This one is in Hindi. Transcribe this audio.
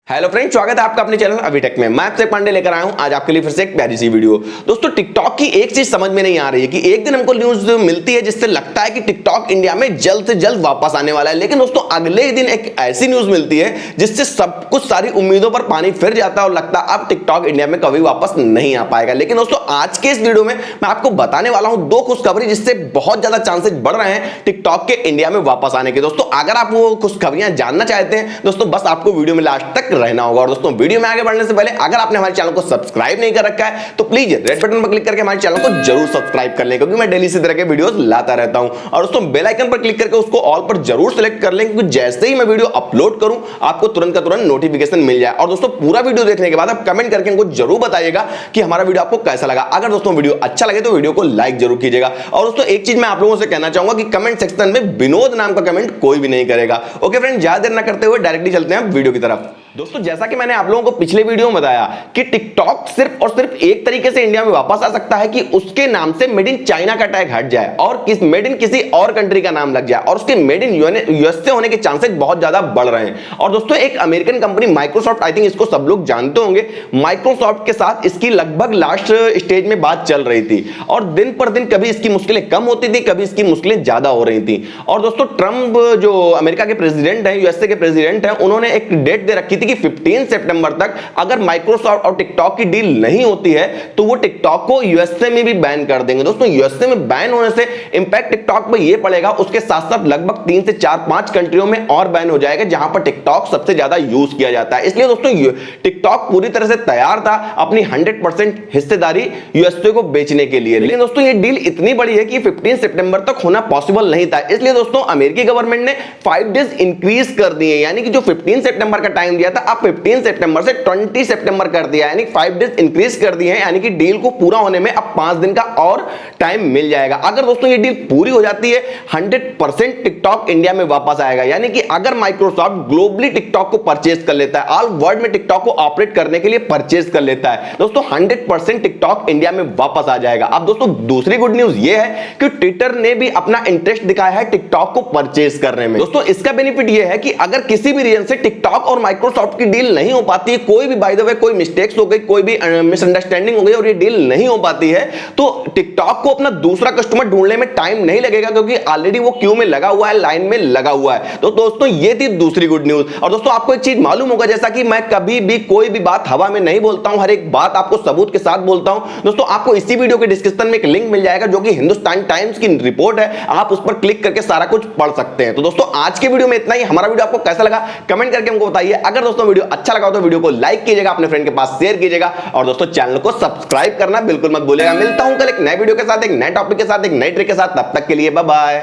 हेलो फ्रेंड्स, स्वागत है आपका अपने चैनल अभिटेक में। मैं अभिषेक पांडे लेकर आया हूं आज आपके लिए फिर से एक प्यारी सी वीडियो। दोस्तों, टिकटॉक की एक चीज समझ में नहीं आ रही है कि एक दिन हमको न्यूज मिलती है जिससे लगता है कि टिकटॉक इंडिया में जल्द से जल्द वापस आने वाला है, लेकिन दोस्तों अगले ही दिन एक ऐसी न्यूज मिलती है जिससे सब कुछ सारी उम्मीदों पर पानी फिर जाता है और लगता है अब टिकटॉक इंडिया में कभी वापस नहीं आ पाएगा। लेकिन दोस्तों आज के इस वीडियो में मैं आपको बताने वाला हूं दो खुशखबरी जिससे बहुत ज्यादा चांसेस बढ़ रहे हैं टिकटॉक के इंडिया में वापस आने के। दोस्तों अगर आप वो खुशखबरियां जानना चाहते हैं दोस्तों, बस आपको वीडियो में लास्ट तक रहना होगा। और दोस्तों वीडियो में आगे बढ़ने से पहले अगर आपने हमारे चैनल को सब्सक्राइब नहीं कर रखा है तो प्लीज रेड बटन पर क्लिक करके हमारे चैनल को जरूर सब्सक्राइब कर लें, क्योंकि मैं डेली इसी तरह के वीडियोस लाता रहता हूं। और दोस्तों बेल आइकन पर क्लिक करके उसको ऑल पर जरूर सेलेक्ट कर लें, क्योंकि जैसे ही मैं वीडियो अपलोड करूं आपको तुरंत का तुरंत नोटिफिकेशन मिल जाए। और दोस्तों पूरा वीडियो देखने के बाद आप कमेंट करके हमको जरूर बताइएगा कि हमारा वीडियो आपको कैसा लगा। अगर दोस्तों वीडियो अच्छा लगे तो वीडियो को लाइक जरूर कीजिएगा। और दोस्तों एक चीज मैं आप लोगों से कहना चाहूंगा कि कमेंट सेक्शन में विनोद नाम का कमेंट कोई भी नहीं करेगा। ओके फ्रेंड, ज्यादा देर ना करते हुए डायरेक्टली चलते हैं वीडियो की तरफ। दोस्तों जैसा कि मैंने आप लोगों को पिछले वीडियो में बताया कि टिकटॉक सिर्फ और सिर्फ एक तरीके से इंडिया में वापस आ सकता है कि उसके नाम से मेड इन चाइना का टैग हट जाए और मेड इन किसी और कंट्री का नाम लग जाए, और उसके मेड इन यूएसए होने के चांसेस बहुत ज्यादा बढ़ रहे हैं। और दोस्तों एक American company Microsoft, I think इसको सब लोग जानते होंगे, माइक्रोसॉफ्ट के साथ इसकी लगभग लास्ट स्टेज में बात चल रही थी और दिन पर दिन कभी इसकी मुश्किलें कम होती थी, कभी इसकी मुश्किलें ज्यादा हो रही थी। और दोस्तों ट्रंप जो अमेरिका के प्रेसिडेंट हैं, यूएसए के प्रेसिडेंट हैं, उन्होंने एक डेट दे रखी थी कि 15 सितंबर तक अगर माइक्रोसॉफ्ट और टिकटॉक की डील नहीं होती है तो वो टिकटॉक को यूएसए में भी बैन कर देंगे। दोस्तों यूएसए में बैन होने से इंपैक्ट टिकटॉक पे ये पड़ेगा, उसके साथ साथ लगभग 3 से 4-5 कंट्रियों में और बैन हो जाएगा जहां पर टिकटॉक सबसे ज्यादा यूज किया जाता है। इसलिए दोस्तों टिकटॉक पूरी तरह से तैयार था अपनी 100% हिस्सेदारी यूएसए को बेचने के लिए। लेकिन दोस्तों ये डील इतनी बड़ी है कि 15 सितंबर तक होना पॉसिबल नहीं था। इसलिए दोस्तों अमेरिकी गवर्नमेंट ने 5 डेज इंक्रीज कर दिए, यानी कि जो 15 सितंबर का टाइम दिया था अब 15 सितंबर से 20 सितंबर कर दिया, यानी 5 डेज इंक्रीज कर दिए हैं, यानी कि डील को पूरा होने में अब 5 दिन का और टाइम मिल जाएगा। अगर दोस्तों ये डील पूरी हो जाती है 100% टिकटॉक इंडिया में वापस आएगा, यानी कि अगर माइक्रोसॉफ्ट ग्लोबली टिकटॉक को परचेज कर लेता है, ऑल वर्ल्ड में टिकटॉक को ऑपरेट करने के लिए परचेज कर लेता है, दोस्तों 100% टिकटॉक इंडिया में वापस आ जाएगा। अब दोस्तों दूसरी गुड न्यूज ये है कि ट्विटर ने भी अपना इंटरेस्ट दिखाया है टिकटॉक को परचेज करने में। दोस्तों इसका बेनिफिट ये है कि अगर किसी भी रीजन से टिकटॉक और माइक्रोसॉफ्ट की डील नहीं हो पाती है, कोई भी बाय द वे कोई मिस्टेक्स हो गई, कोई भी मिसअंडरस्टैंडिंग हो गई और ये डील नहीं हो पाती है, तो टिकटॉक को अपना दूसरा कस्टमर ढूंढने में टाइम नहीं लगेगा, क्योंकि ऑलरेडी वो क्यू में लगा हुआ है, लाइन में लगा हुआ है। तो दोस्तों ये थी दूसरी गुड न्यूज। और दोस्तों आपको एक चीज मालूम होगा, जैसा कि मैं कभी भी कोई भी बात हवा में नहीं बोलता हूं, हर एक बात आपको सबूत के साथ बोलता हूं। दोस्तों आपको इसी वीडियो के डिस्क्रिप्शन में एक लिंक मिल जाएगा जो कि हिंदुस्तान टाइम्स की रिपोर्ट है, आप उस पर क्लिक करके सारा कुछ पढ़ सकते हैं। तो दोस्तों आज के वीडियो में इतना ही। हमारा वीडियो आपको कैसा लगा कमेंट करके हमको बताइए। अगर दोस्तों वीडियो अच्छा लगा तो वीडियो को लाइक कीजिएगा, अपने फ्रेंड के पास शेयर कीजिएगा, और दोस्तों चैनल को सब्सक्राइब करना बिल्कुल मत भूलिएगा। मिलता हूं कल एक नए वीडियो के साथ, एक नए टॉपिक के साथ, एक नई ट्रिक के साथ। तब तक के लिए बाय बाय।